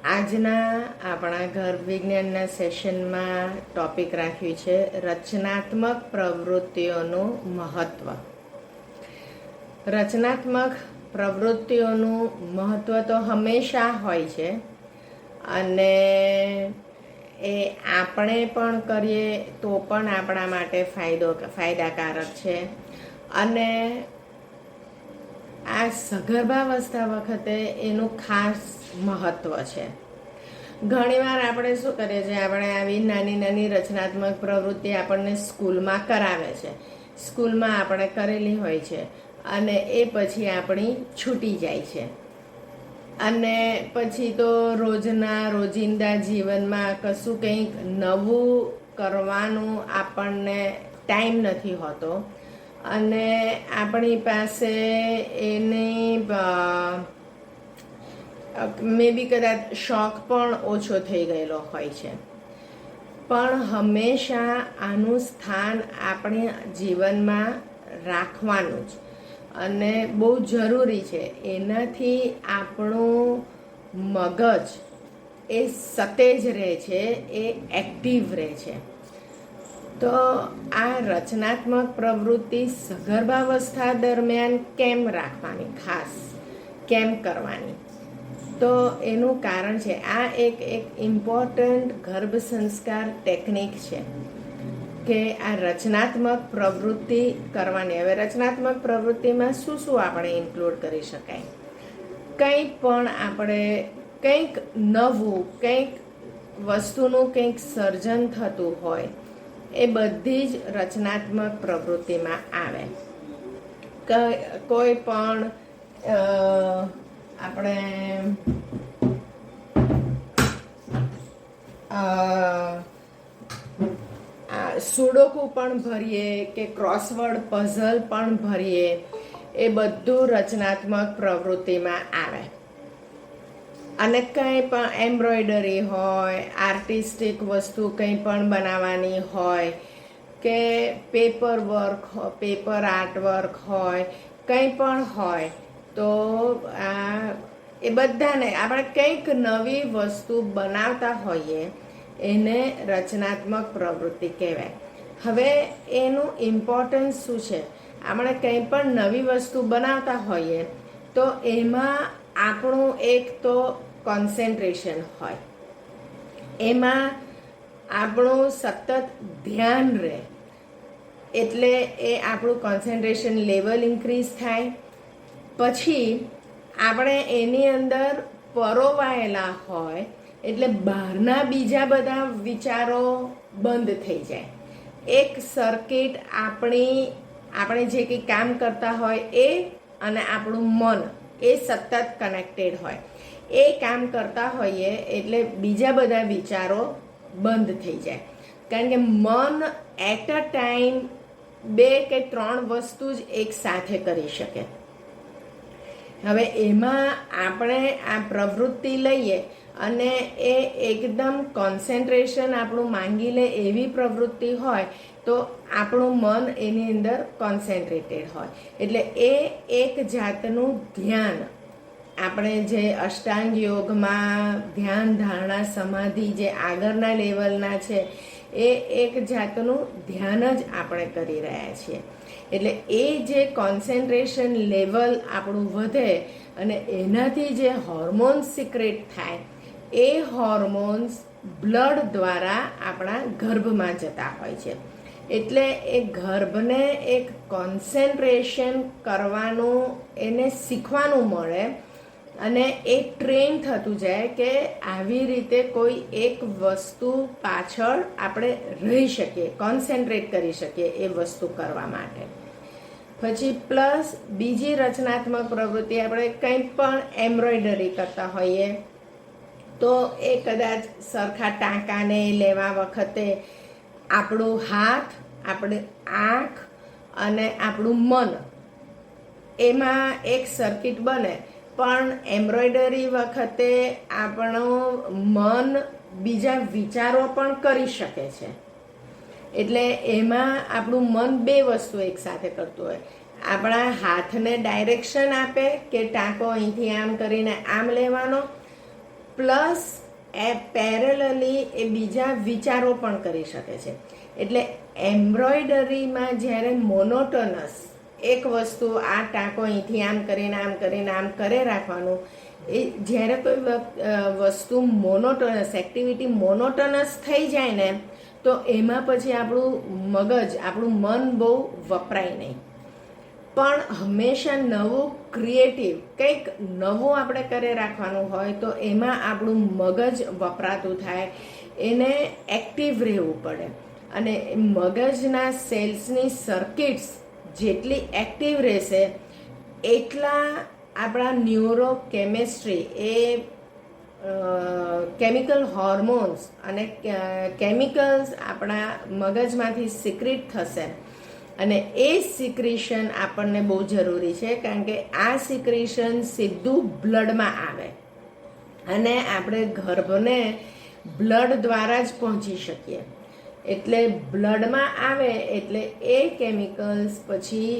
આજના આપણા ઘર વિજ્ઞાનના સેશનમાં ટોપિક રાખ્યું છે રચનાત્મક પ્રવૃત્તિઓનું મહત્ત્વ. રચનાત્મક પ્રવૃત્તિઓનું મહત્ત્વ તો હંમેશા હોય છે અને એ આપણે પણ કરીએ તો પણ આપણા માટે ફાયદાકારક છે. અને આ સગર્ભાવસ્થા વખતે એનું ખાસ મહત્ત્વ છે. ઘણીવાર આપણે શું કરીએ છીએ, આપણે આવી નાની નાની રચનાત્મક પ્રવૃત્તિ આપણને સ્કૂલમાં કરાવે છે, સ્કૂલમાં આપણે કરેલી હોય છે અને એ પછી આપણી છૂટી જાય છે. અને પછી તો રોજિંદા જીવનમાં કશું કંઈક નવું કરવાનું આપણને ટાઈમ નથી હોતો અને આપણી પાસે એની મે બી કદાચ શોખ પણ ઓછો થઈ ગયેલો હોય છે. પણ હંમેશા આનું સ્થાન આપણે જીવનમાં રાખવાનું જ અને બહુ જરૂરી છે. એનાથી આપણું મગજ એ સતેજ રહે છે, એ એક્ટિવ રહે છે. તો આ રચનાત્મક પ્રવૃત્તિ સગર્ભાવસ્થા દરમિયાન કેમ રાખવાની, ખાસ કેમ કરવાની, તો એનું કારણ છે આ એક ઇમ્પોર્ટન્ટ ગર્ભ સંસ્કાર ટેકનિક છે કે આ રચનાત્મક પ્રવૃત્તિ કરવાની. હવે રચનાત્મક પ્રવૃત્તિમાં શું શું આપણે ઇન્ક્લુડ કરી શકાય? કંઈ પણ આપણે કંઈક નવું, કંઈક વસ્તુનું કંઈક સર્જન થતું હોય એ બધી જ રચનાત્મક પ્રવૃત્તિમાં આવે. કોઈ પણ આપણે સુડોકુ પણ ભરીએ કે ક્રોસવર્ડ પઝલ પણ ભરીએ, એ બધું રચનાત્મક પ્રવૃત્તિમાં આવે. અને કંઈ પણ એમ્બ્રોઇડરી હોય, આર્ટિસ્ટિક વસ્તુ કંઈ પણ બનાવવાની હોય કે પેપર આર્ટવર્ક હોય, કંઈ પણ હોય, તો એ બધાને આપણે કંઈક નવી વસ્તુ બનાવતા હોઈએ એને રચનાત્મક પ્રવૃત્તિ કહેવાય. હવે એનું ઇમ્પોર્ટન્સ શું છે? આપણે કંઈ પણ નવી વસ્તુ બનાવતા હોઈએ તો એમાં આપણું એક તો કોન્સન્ટ્રેશન હોય, એમાં આપણું સતત ધ્યાન રહે, એટલે એ આપણું કોન્સન્ટ્રેશન લેવલ ઇન્ક્રીઝ થાય. પછી આપણે એની અંદર પરોવાયેલા હોય એટલે બહારના બીજા બધા વિચારો બંધ થઈ જાય. એક સર્કિટ આપણે જે કંઈ કામ કરતા હોય એ અને આપણું મન એ સતત કનેક્ટેડ હોય. એ કામ કરતા હોઈએ એટલે બીજા બધા વિચારો બંધ થઈ જાય, કારણ કે મન એટ અ ટાઈમ 2 કે 3 વસ્તુ જ એક સાથે કરી શકે. હવે એમાં આપણે આ પ્રવૃત્તિ લઈએ અને એ એકદમ કોન્સન્ટ્રેશન આપણું માંગી લે એવી પ્રવૃત્તિ હોય તો આપણું મન એની અંદર કોન્સન્ટ્રેટેડ હોય. એટલે એ એક જાતનું ધ્યાન, આપણે જે અષ્ટાંગ યોગમાં ધ્યાન, ધારણા, સમાધિ જે આગળના લેવલના છે એ એક જાતનું ધ્યાન જ આપણે કરી રહ્યા છીએ. એટલે એ જે કોન્સન્ટ્રેશન લેવલ આપણું વધે અને એનાથી જે હોર્મોન્સ સિક્રેટ થાય, એ હોર્મોન્સ બ્લડ દ્વારા આપણા ગર્ભમાં જતા હોય છે. એટલે એ ગર્ભને એક કોન્સન્ટ્રેશન કરવાનું એને શીખવાનું મળે અને એ ટ્રેન થતું જાય કે આવી રીતે કોઈ એક વસ્તુ પાછળ આપણે રહી શકીએ, કોન્સન્ટ્રેટ કરી શકીએ એ વસ્તુ કરવા માટે. પછી પ્લસ બીજી રચનાત્મક પ્રવૃત્તિ, આપણે કંઈ પણ એમ્બ્રોઇડરી કરતા હોઈએ તો એ કદાચ સરખા ટાંકાને લેવા વખતે આપણું હાથ, આપણી આંખ અને આપણું મન એમાં એક સર્કિટ બને. પણ એમ્બ્રોઇડરી વખતે આપણું મન બીજા વિચારો પણ કરી શકે છે. એટલે એમાં આપણું મન 2 વસ્તુ એક સાથે કરતું હોય. આપણા હાથને ડાયરેક્શન આપે કે ટાંકો અહીંથી આમ કરીને આમ લેવાનો, પ્લસ પેરેલલી એ બીજા વિચારો પણ કરી શકે છે. એટલે એમ્બ્રોઇડરીમાં જ્યારે મોનોટોનસ એક વસ્તુ આ ટાંકો અહીંથી આમ કરીને આમ કરે રાખવાનું, એ જ્યારે કોઈ વસ્તુ મોનોટોનસ એક્ટિવિટી મોનોટોનસ થઈ જાય ને, તો એમાં પછી આપણું મન બહુ વપરાય નહીં. પણ હંમેશા નવું ક્રિએટિવ કંઈક નવું આપણે કરે રાખવાનું હોય તો એમાં આપણું મગજ વપરાતું થાય, એને એક્ટિવ રહેવું પડે. અને મગજના સેલ્સની સર્કિટ્સ જેટલી એક્ટિવ રહેશે એટલા આપણા ન્યુરો કેમિસ્ટ્રી એ કેમિકલ હોર્મોન્સ અને કેમિકલ્સ આપણા મગજમાંથી સિક્રિટ થશે. અને એ સિક્રિશન આપણને બહુ જરૂરી છે, કારણ કે આ સિક્રિશન સીધું બ્લડમાં આવે અને આપણે ગર્ભને બ્લડ દ્વારા જ પહોંચી શકીએ. એટલે બ્લડમાં આવે એટલે એ કેમિકલ્સ પછી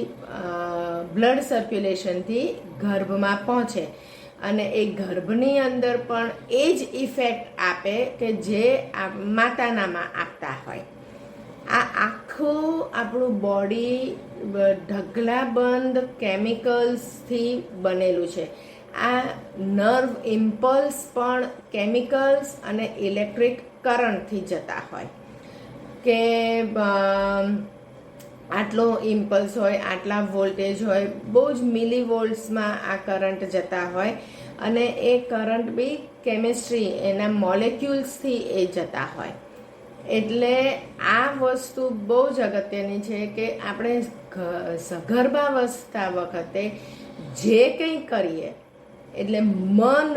બ્લડ સર્ક્યુલેશનથી ગર્ભમાં પહોંચે અને એ ગર્ભની અંદર પણ એ જ ઇફેક્ટ આપે કે જે માતાનામાં આપતા હોય. આ આખું આપણું બોડી ઢગલાબંધ કેમિકલ્સથી બનેલું છે. આ નર્વ ઇમ્પલ્સ પણ કેમિકલ્સ અને ઇલેક્ટ્રિક કરંટથી જતા હોય કે આટલો ઇમ્પલ્સ હોય, આટલા વોલ્ટેજ હોય, બહુ જ મિલી વોલ્ટ્સમાં આ કરંટ જતા હોય અને એ કરંટ બી કેમિસ્ટ્રી એના મોલેક્યુલ્સથી એ જતા હોય. એટલે આ વસ્તુ બહુ જ અગત્યની છે કે આપણે સગર્ભાવસ્થા વખતે જે કંઈ કરીએ એટલે મન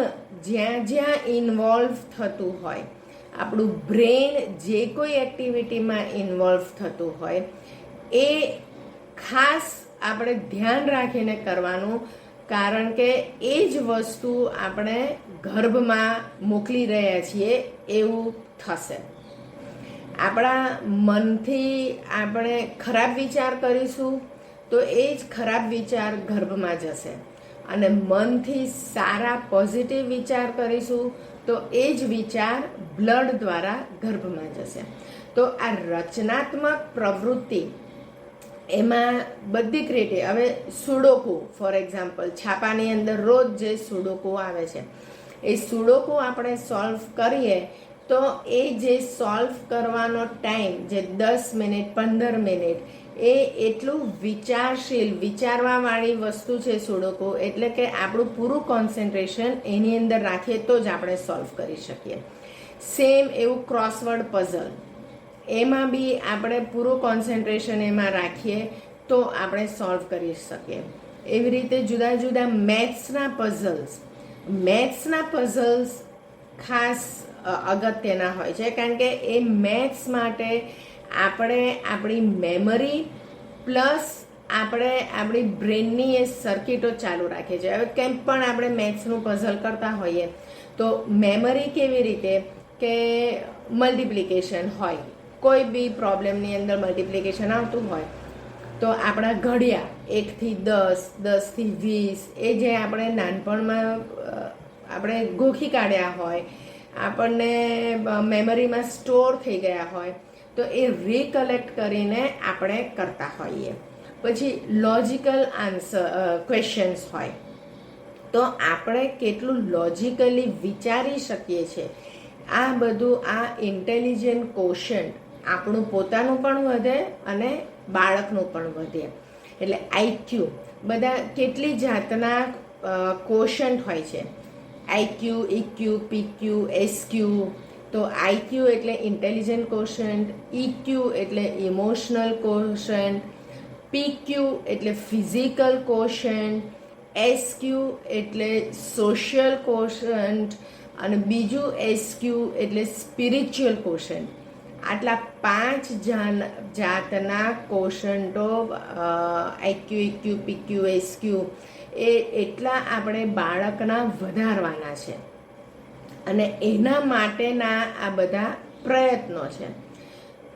જ્યાં જ્યાં ઇન્વોલ્વ થતું હોય, આપણું બ્રેન જે કોઈ એક્ટિવિટીમાં ઇન્વોલ્વ થતું હોય એ ખાસ આપણે ધ્યાન રાખીને કરવાનું, કારણ કે એ જ વસ્તુ આપણે ગર્ભમાં મોકલી રહ્યા છીએ એવું થશે. આપણા મનથી આપણે ખરાબ વિચાર કરીશું તો એ જ ખરાબ વિચાર ગર્ભમાં જશે, અને મનથી સારા પોઝિટિવ વિચાર કરીશું તો એ જ વિચાર બ્લડ દ્વારા ગર્ભમાં જશે. તો આ રચનાત્મક પ્રવૃત્તિ એમાં બધી ક્રિએટિવ. હવે સુડોકુ ફોર એક્ઝામ્પલ, છાપાની અંદર રોજ જે સુડોકુ આવે છે એ સુડોકુ આપણે સોલ્વ કરીએ તો એ જે સોલ્વ કરવાનો ટાઈમ જે 10 મિનિટ 15 મિનિટ એ એટલું વિચારવાવાળી વસ્તુ છે સુડોકુ. એટલે કે આપણું પૂરું કોન્સન્ટ્રેશન એની અંદર રાખીએ તો જ આપણે સોલ્વ કરી શકીએ. સેમ એવું ક્રોસવર્ડ પઝલ, એમાં બી આપણે પૂરું કોન્સન્ટ્રેશન એમાં રાખીએ તો આપણે સોલ્વ કરી શકીએ. એવી રીતે જુદા જુદા મેથ્સના પઝલ્સ ખાસ અગત્યના હોય છે, કારણ કે એ મેથ્સ માટે આપણે આપણી મેમરી પ્લસ આપણે આપણી બ્રેનની એ સર્કિટો ચાલુ રાખીએ છીએ. હવે કંઈ પણ આપણે મેથ્સનું પઝલ કરતા હોઈએ તો મેમરી કેવી રીતે કે મલ્ટિપ્લિકેશન હોય, કોઈ બી પ્રોબ્લેમની અંદર મલ્ટિપ્લિકેશન આવતું હોય તો આપણા ઘડિયા 1 થી 10, 10 થી 20 એ જે આપણે નાનપણમાં આપણે ગોખી કાઢ્યા હોય, આપણને મેમરીમાં સ્ટોર થઈ ગયા હોય તો એ રિકલેક્ટ કરીને આપણે કરતા હોઈએ. પછી લોજિકલ ક્વેશ્ચન્સ હોય તો આપણે કેટલું લોજિકલી વિચારી શકીએ છીએ. આ બધું આ ઇન્ટેલિજન્ટ કોશન્ટ આપણું પોતાનું પણ વધે અને બાળકનું પણ વધે. એટલે આઈક્યુ બધા કેટલી જાતના કોશન્ટ હોય છે, આઈક્યુ, ઇક્યુ, પીક્યુ, એસક્યુ. તો આઈક્યુ એટલે ઇન્ટેલિજન્ટ કોશન્ટ, ઇક્યુ એટલે ઇમોશનલ કોશન્ટ, પીક્યુ એટલે ફિઝિકલ કોશન્ટ, એસક્યુ એટલે સોશિયલ કોશન્ટ અને બીજું એસક્યુ એટલે સ્પિરિચ્યુઅલ કોશન્ટ. આટલા 5 જાતના કોશન્ટો આઈક્યુ, ઇક્યુ, પીક્યુ, એસક્યુ એ એટલા આપણે બાળકના વધારવાના છે અને એના માટેના આ બધા પ્રયત્નો છે.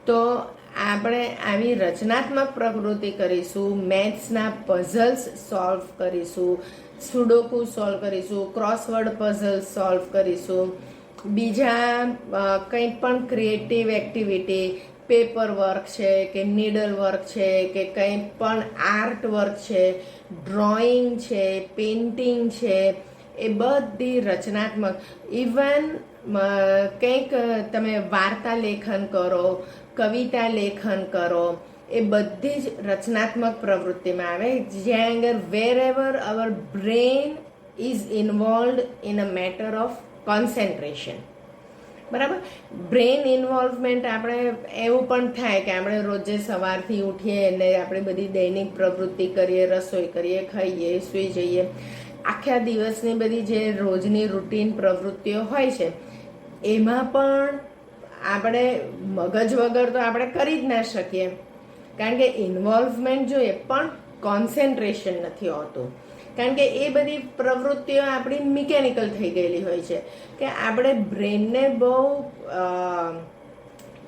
તો આપણે આવી રચનાત્મક પ્રવૃત્તિ કરીશું, મેથ્સના પઝલ્સ સોલ્વ કરીશું, સુડોકુ સોલ્વ કરીશું, ક્રોસવર્ડ પઝલ સોલ્વ કરીશું, બીજા કંઈ પણ ક્રિએટિવ એક્ટિવિટી, પેપર વર્ક છે કે નીડલ વર્ક છે કે કંઈ પણ આર્ટ વર્ક છે, ડ્રોઈંગ છે, પેઇન્ટિંગ છે, એ બધી રચનાત્મક, ઇવન કંઈક તમે વાર્તા લેખન કરો, કવિતા લેખન કરો, એ બધી જ રચનાત્મક પ્રવૃત્તિમાં આવે, જ્યાં આગળ wherever our brain is involved in a matter of concentration. બરાબર. બ્રેન ઇન્વોલ્વમેન્ટ આપણે એવું પણ થાય કે આપણે રોજે સવારથી ઉઠીએ અને આપણે બધી દૈનિક પ્રવૃત્તિ કરીએ, રસોઈ કરીએ, ખાઈએ, સૂઈ જઈએ, આખા દિવસની બધી જે રોજની રૂટીન પ્રવૃત્તિઓ હોય છે એમાં પણ આપણે મગજ વગર તો આપણે કરી જ ના શકીએ, કારણ કે ઇન્વોલ્વમેન્ટ જોઈએ પણ કોન્સન્ટ્રેશન નથી હોતું, કારણ કે એ બધી પ્રવૃત્તિઓ આપણી મિકેનિકલ થઈ ગયેલી હોય છે કે આપણે બ્રેનને બહુ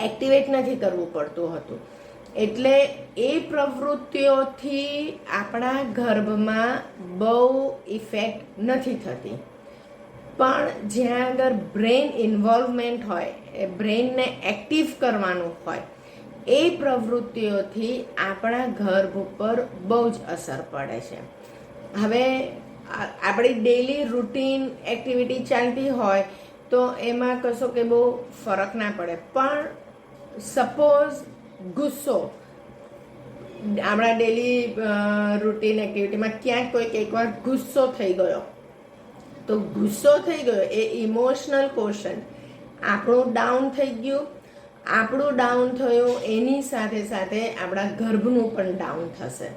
એક્ટિવેટ નથી કરવું પડતું હતું. એટલે એ પ્રવૃત્તિઓથી આપણા ગર્ભમાં બહુ ઇફેક્ટ નથી થતી. પણ જ્યાં આગળ બ્રેન ઇન્વોલ્વમેન્ટ હોય, એ બ્રેનને એક્ટિવ કરવાનું હોય, એ પ્રવૃત્તિઓથી આપણા ગર્ભ ઉપર બહુ જ અસર પડે છે. હવે આપણી ડેલી રૂટીન એક્ટિવિટી ચાલતી હોય તો એમાં કશો કે બહુ ફરક ના પડે, પણ સપોઝ ગુસ્સો આપણા ડેલી રૂટીન એક્ટિવિટીમાં ક્યાંક કોઈક એકવાર ગુસ્સો થઈ ગયો, તો ગુસ્સો થઈ ગયો એ ઇમોશનલ ક્વોશન્ટ આપણું ડાઉન થઈ ગયું. આપણું ડાઉન થયું એની સાથે સાથે આપણા ગર્ભનું પણ ડાઉન થશે,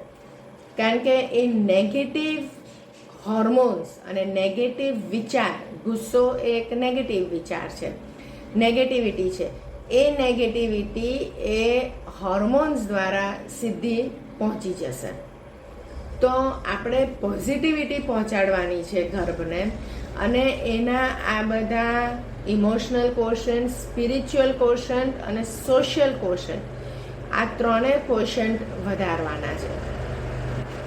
કારણ કે એ નેગેટિવ હોર્મોન્સ અને નેગેટિવ વિચાર, ગુસ્સો એ એક નેગેટિવ વિચાર છે, નેગેટિવિટી છે, એ નેગેટિવિટી એ હોર્મોન્સ દ્વારા સીધી પહોંચી જશે. તો આપણે પોઝિટિવિટી પહોંચાડવાની છે ગર્ભને, અને એના આ બધા ઇમોશનલ ક્વોશન્ટ, સ્પિરિચ્યુઅલ ક્વોશન્ટ અને સોશિયલ ક્વોશન્ટ, આ ત્રણેય ક્વોશન્ટ વધારવાના છે.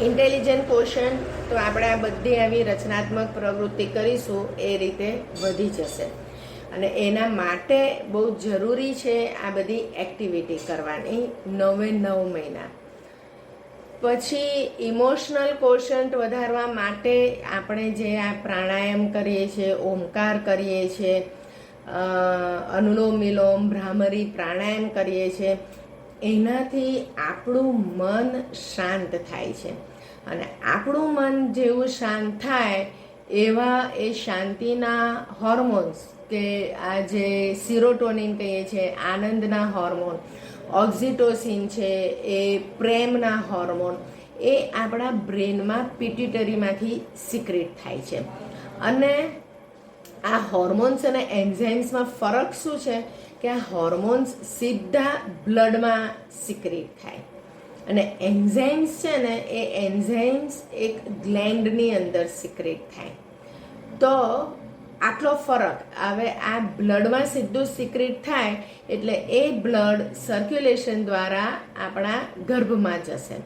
ઇન્ટેલિજન્ટ ક્વોશન્ટ તો આપણે આ બધી આવી રચનાત્મક પ્રવૃત્તિ કરીશું એ રીતે વધી જશે, અને એના માટે બહુ જરૂરી છે આ બધી એક્ટિવિટી કરવાની 9 મહિના. પછી ઇમોશનલ ક્વોશન્ટ વધારવા માટે આપણે જે આ પ્રાણાયામ કરીએ છીએ, ઓમકાર કરીએ છીએ, અનુલોમ વિલોમ, ભ્રામરી પ્રાણાયામ કરીએ છીએ, એનાથી આપણું મન શાંત થાય છે, અને આપણું મન જેવું શાંત થાય એવા એ શાંતિના હોર્મોન્સ કે આ જે સિરોટોનિન કહીએ છીએ, આનંદના હોર્મોન, ઓક્સિટોસિન છે, એ પ્રેમના હોર્મોન, એ આપણા બ્રેનમાં પિટ્યુટરીમાંથી સિક્રેટ થાય છે. અને આ હોર્મોન્સ અને એન્ઝાઇમ્સમાં ફરક શું છે કે આ હોર્મોન્સ સીધા બ્લડમાં સિક્રેટ થાય, અને એન્ઝાઇમ્સ છે ને એ એન્ઝાઇમ્સ એક ગ્લેન્ડની અંદર સિક્રેટ થાય. તો આટલો ફરક. હવે આ બ્લડમાં સીધું સિક્રેટ થાય એટલે એ બ્લડ સર્ક્યુલેશન દ્વારા આપણા ગર્ભમાં જશે,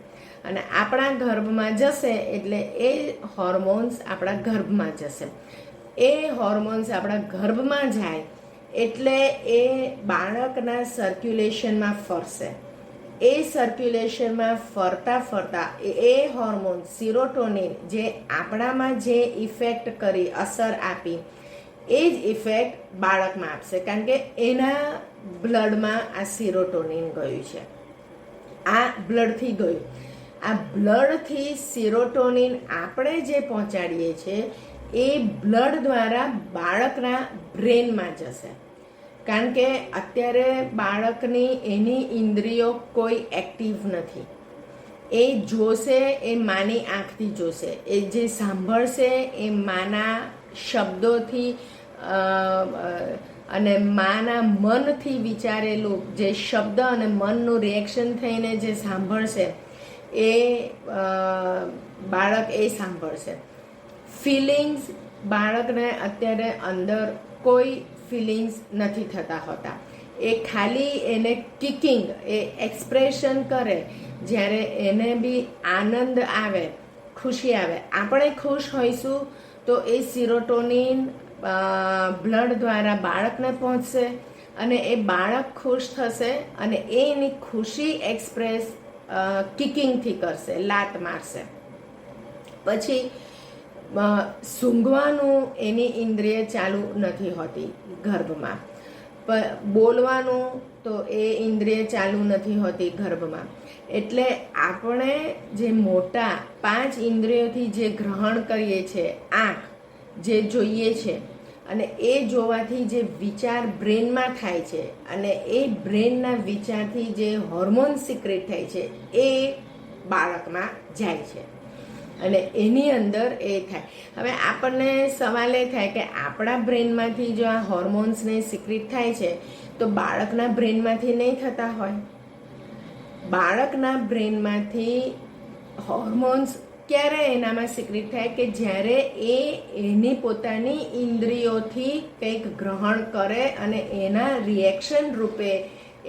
અને આપણા ગર્ભમાં જશે એટલે એ હોર્મોન્સ આપણા ગર્ભમાં જશે. એ હોર્મોન્સ આપણા ગર્ભમાં જાય એટલે એ બાળકના સર્ક્યુલેશનમાં ફરશે. એ સર્ક્યુલેશનમાં ફરતા ફરતા એ હોર્મોન સિરોટોનિન જે આપણામાં જે ઇફેક્ટ કરી, અસર આપી, એ જ ઇફેક્ટ બાળકમાં આપશે, કારણ કે એના બ્લડમાં આ સિરોટોનિન ગયું છે, આ બ્લડથી ગયું. આ બ્લડથી સિરોટોનિન આપણે જે પહોંચાડીએ છીએ એ બ્લડ દ્વારા બાળકના બ્રેનમાં જશે, કારણ કે અત્યારે બાળકની એની ઇન્દ્રિયો કોઈ એક્ટિવ નથી. એ જોશે એ માની આંખથી જોશે, એ જે સાંભળશે એ માના શબ્દોથી અને માના મનથી વિચારેલું જે શબ્દ અને મનનું રિએક્શન થઈને જે સાંભળશે એ બાળક એ સાંભળશે. ફિલિંગ્સ, બાળકને અત્યારે અંદર કોઈ ફિલિંગ્સ નથી થતા હોતા, એ ખાલી એને કિકિંગ, એ એક્સપ્રેશન કરે, જ્યારે એને બી આનંદ આવે, ખુશી આવે, આપણે ખુશ હોઈશું તો એ સિરોટોનિન બ્લડ દ્વારા બાળકને પહોંચશે અને એ બાળક ખુશ થશે અને એની ખુશી એક્સપ્રેસ કિકિંગથી કરશે, લાત મારશે. પછી સૂંઘવાનું એની ઇન્દ્રિય ચાલુ નથી હોતી ગર્ભમાં, બોલવાનું તો એ ઇન્દ્રિય ચાલુ નથી હોતી ગર્ભમાં. એટલે આપણે જે મોટા 5 ઇન્દ્રિયોથી જે ગ્રહણ કરીએ છીએ, આંખ જે જોઈએ છે અને એ જોવાથી જે વિચાર બ્રેનમાં થાય છે અને એ બ્રેનના વિચારથી જે હોર્મોન સિક્રેટ થાય છે એ બાળકમાં જાય છે અને એની અંદર એ થાય. હવે આપણને સવાલ એ થાય કે આપણા બ્રેનમાંથી જો આ હોર્મોન્સને સિક્રેટ થાય છે તો બાળકના બ્રેનમાંથી નહીં થતા હોય. બાળકના બ્રેનમાંથી હોર્મોન્સ ક્યારે એનામાં સિક્રેટ થાય કે જ્યારે એ એની પોતાની ઇન્દ્રિયોથી કંઈક ગ્રહણ કરે અને એના રિએક્શન રૂપે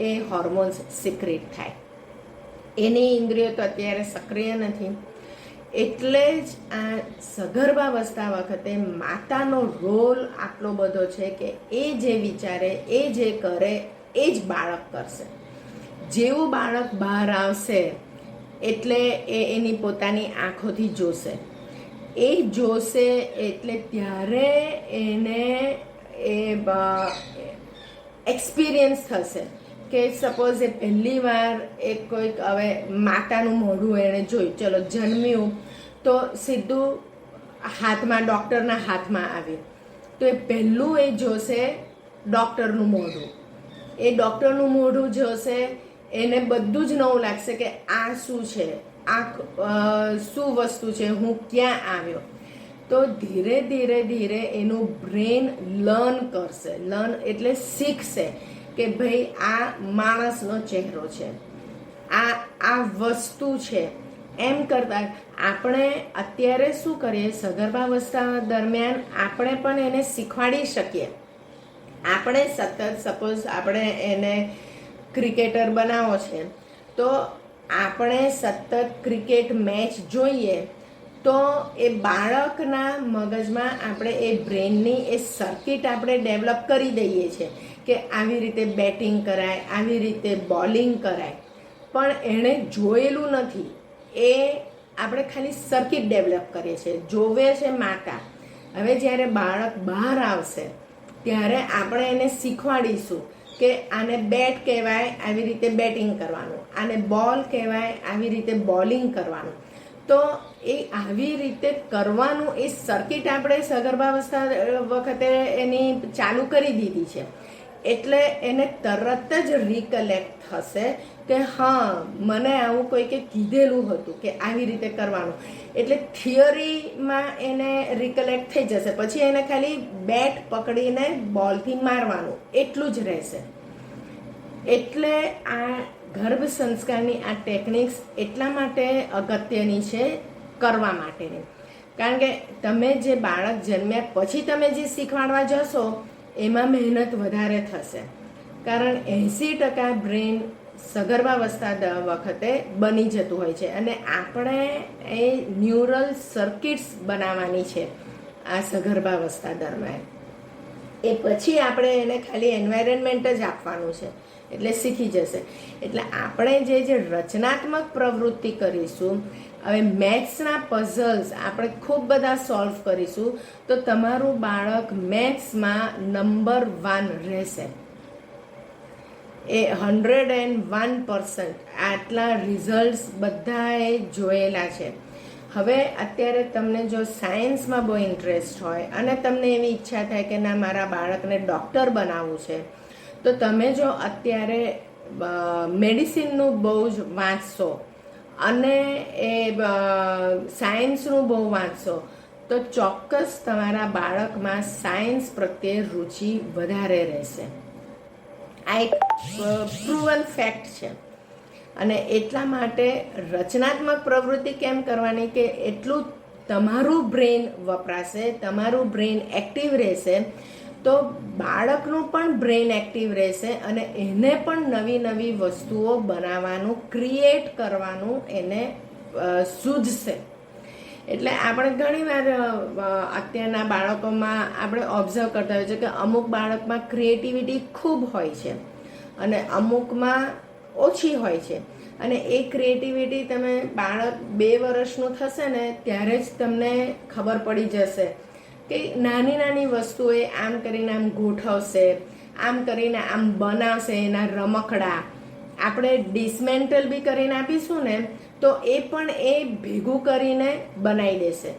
એ હોર્મોન્સ સિક્રેટ થાય. એની ઇન્દ્રિયો તો અત્યારે સક્રિય નથી. એટલે જ આ સગર્ભાવસ્થા વખતે માતાનો રોલ આટલો બધો છે કે એ જે વિચારે, એ જે કરે એ જ બાળક કરશે. જેવું બાળક બહાર આવશે એટલે એ એની પોતાની આંખોથી જોશે. એ જોશે એટલે ત્યારે એને એ એક્સપિરિયન્સ થશે કે સપોઝ એ પહેલી વાર એ કોઈક હવે માતાનું મોઢું એણે જોયું, ચલો જન્મ્યું તો સીધું હાથમાં, ડૉક્ટરના હાથમાં આવ્યું તો એ પહેલું એ જોશે ડૉક્ટરનું મોઢું. એ ડૉક્ટરનું મોઢું જોશે, એને બધું જ નવું લાગશે કે આ શું છે, આ શું વસ્તુ છે, હું ક્યાં આવ્યો. તો ધીરે ધીરે ધીરે એનું બ્રેન લર્ન કરશે. લર્ન એટલે શીખશે કે ભાઈ આ માણસનો ચહેરો છે, આ વસ્તુ છે. એમ કરતાં આપણે અત્યારે શું કરીએ, સગર્ભાવસ્થા દરમિયાન આપણે પણ એને શીખવાડી શકીએ. આપણે સતત સપોઝ આપણે એને ક્રિકેટર બનાવો છે તો આપણે સતત ક્રિકેટ મેચ જોઈએ તો એ બાળકના મગજમાં આપણે એ બ્રેનની એ સર્કિટ આપણે ડેવલપ કરી દઈએ છીએ કે આવી રીતે બેટિંગ કરાય, આવી રીતે બોલિંગ કરાય, પણ એણે જોયેલું નથી. એ આપણે ખાલી સર્કિટ ડેવલપ કરીએ છીએ, જોવે છે માતા. હવે જ્યારે બાળક બહાર આવશે ત્યારે આપણે એને શીખવાડીશું કે આને બેટ કહેવાય, આવી રીતે બેટિંગ કરવાનું, આને બોલ કહેવાય, આવી રીતે બોલિંગ કરવાનું. તો એ આવી રીતે કરવાનું એ સર્કિટ આપણે સગર્ભાવસ્થા વખતે એની ચાલુ કરી દીધી છે. એટલે એને તરત જ રિકલેક્ટ થશે કે હા મને આવું કોઈકે કીધેલું હતું કે આવી રીતે કરવાનું. એટલે થિયરીમાં એને રિકલેક્ટ થઈ જશે. પછી એને ખાલી બેટ પકડીને બોલથી મારવાનું એટલું જ રહેશે. એટલે આ ગર્ભ સંસ્કારની આ ટેકનિક્સ એટલા માટે અગત્યની છે કરવા માટેની, કારણ કે તમે જે બાળક જન્મ્યા પછી તમે જે શીખવાડવા જશો એમાં મહેનત વધારે થશે. કારણ 80% બ્રેન સગર્ભાવસ્થા વખતે બની જતું હોય છે અને આપણે એ ન્યુરલ સર્કિટ્સ બનાવવાની છે આ સગર્ભાવસ્થા દરમિયાન. એ પછી આપણે એને ખાલી એન્વાયરમેન્ટ જ આપવાનું છે એટલે શીખી જશે. એટલે આપણે જે રચનાત્મક પ્રવૃત્તિ કરીશું, હવે મેથ્સના પઝલ્સ આપણે ખૂબ બધા સોલ્વ કરીશું તો તમારું બાળક મેથ્સમાં નંબર 1 રહેશે. એ 101% આટલા રિઝલ્ટ્સ બધાએ જોયેલા છે. હવે અત્યારે તમને જો સાયન્સમાં બહુ ઇન્ટરેસ્ટ હોય અને તમને એવી ઈચ્છા થાય કે ના મારા બાળકને ડૉક્ટર બનાવવું છે તો તમે જો અત્યારે મેડિસિનનું બહુ જ વાંચશો અને એ સાયન્સનું બહુ વાંચશો તો ચોક્કસ તમારા બાળકમાં સાયન્સ પ્રત્યે રુચિ વધારે રહેશે. આ એક પ્રૂવન ફેક્ટ છે. અને એટલા માટે રચનાત્મક પ્રવૃત્તિ કેમ કરવાની કે એટલું તમારું બ્રેન વપરાશે, તમારું બ્રેન એક્ટિવ રહેશે, તો બાળકનું પણ બ્રેઇન એક્ટિવ રહેશે અને એને પણ નવી નવી વસ્તુઓ બનાવવાનું, ક્રિએટ કરવાનું એને સૂઝશે. એટલે આપણે ઘણીવાર અત્યારના બાળકોમાં આપણે ઓબ્ઝર્વ કરતા હોઈએ છીએ કે અમુક બાળકમાં ક્રિએટિવિટી ખૂબ હોય છે અને અમુકમાં ઓછી હોય છે. અને એ ક્રિએટિવિટી તમે બાળક 2 વર્ષનું થશે ને ત્યારે જ તમને ખબર પડી જશે કે નાની નાની વસ્તુઓ એ આમ કરીને આમ ગોઠવશે, આમ કરીને આમ બનાવશે. એના રમકડા આપણે ડિસમેન્ટલ બી કરીને આપીશું ને તો એ પણ એ ભેગું કરીને બનાવી દેશે.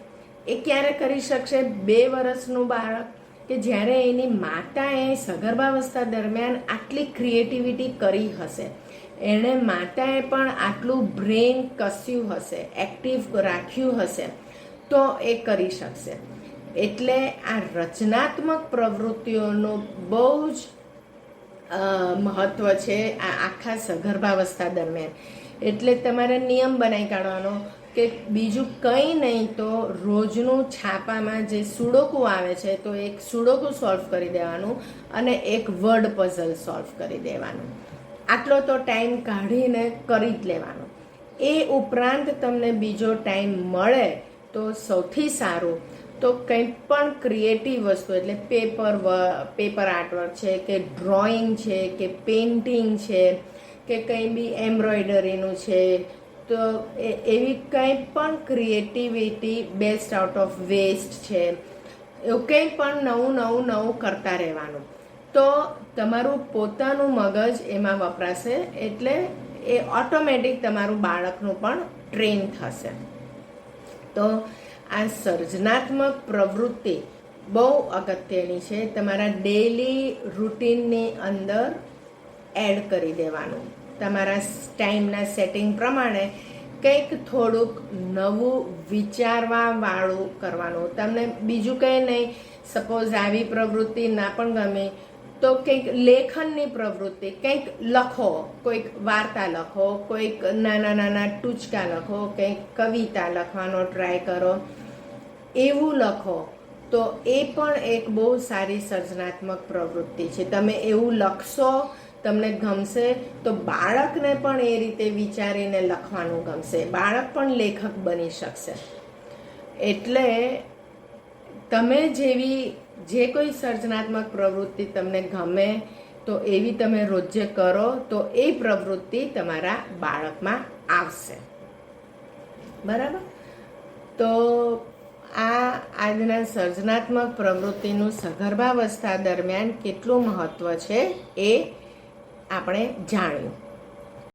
એ ક્યારે કરી શકશે? 2 વર્ષનું બાળક કે જ્યારે એની માતાએ સગર્ભાવસ્થા દરમિયાન આટલી ક્રિએટિવિટી કરી હશે, એણે માતાએ પણ આટલું બ્રેઇન કસ્યું હશે, એક્ટિવ રાખ્યું હશે, તો એ કરી શકશે. એટલે આ રચનાત્મક પ્રવૃત્તિઓનું બહુ જ મહત્વ છે આ આખા સગર્ભાવસ્થા દરમિયાન. એટલે તમારે નિયમ બનાવી કાઢવાનો કે બીજું કંઈ નહીં તો રોજનું છાપામાં જે સુડોકુ આવે છે તો એક સુડોકુ સોલ્વ કરી દેવાનું અને એક વર્ડ પઝલ સોલ્વ કરી દેવાનું. આટલો તો ટાઈમ કાઢીને કરી જ લેવાનો. એ ઉપરાંત તમને બીજો ટાઈમ મળે તો સૌથી સારું તો કંઈ પણ ક્રિએટિવ વસ્તુ એટલે પેપર આર્ટવર્ક છે કે ડ્રોઈંગ છે કે પેઇન્ટિંગ છે કે કંઈ બી એમ્બ્રોઇડરીનું છે, તો એવી કંઈ પણ creativity best out of waste છે, એવું કંઈ પણ નવું કરતા રહેવાનું. તો તમારું પોતાનું મગજ એમાં વપરાશે એટલે એ ઓટોમેટિક તમારું બાળકનું પણ ટ્રેન થશે. તો આ સર્જનાત્મક પ્રવૃત્તિ બહુ અગત્યની છે. તમારા ડેઈલી રૂટીનની અંદર એડ કરી દેવાનું. તમારા ટાઈમના સેટિંગ પ્રમાણે કંઈક થોડુંક નવું વિચારવાવાળું કરવાનું. તમને બીજું કંઈ નહીં, સપોઝ આવી પ્રવૃત્તિ ના પણ ગમે તો કંઈક લેખનની પ્રવૃત્તિ, કંઈક લખો, કોઈક વાર્તા લખો, કોઈક નાના ટૂચકા લખો, કંઈક કવિતા લખવાનો ટ્રાય કરો, એવું લખો તો એ પણ એક બહુ સારી સર્જનાત્મક પ્રવૃત્તિ છે. તમે એવું લખશો, તમને ગમશે તો બાળકને પણ એ રીતે વિચારીને લખવાનું ગમશે, બાળક પણ લેખક બની શકશે. એટલે તમે જે કોઈ સર્જનાત્મક પ્રવૃત્તિ તમને ગમે તો એવી તમે રોજે કરો તો એ પ્રવૃત્તિ તમારા બાળકમાં આવશે. બરાબર? તો આજના સર્જનાત્મક પ્રવૃત્તિનું સગર્ભાવસ્થા દરમિયાન કેટલું મહત્વ છે એ આપણે જાણ્યું.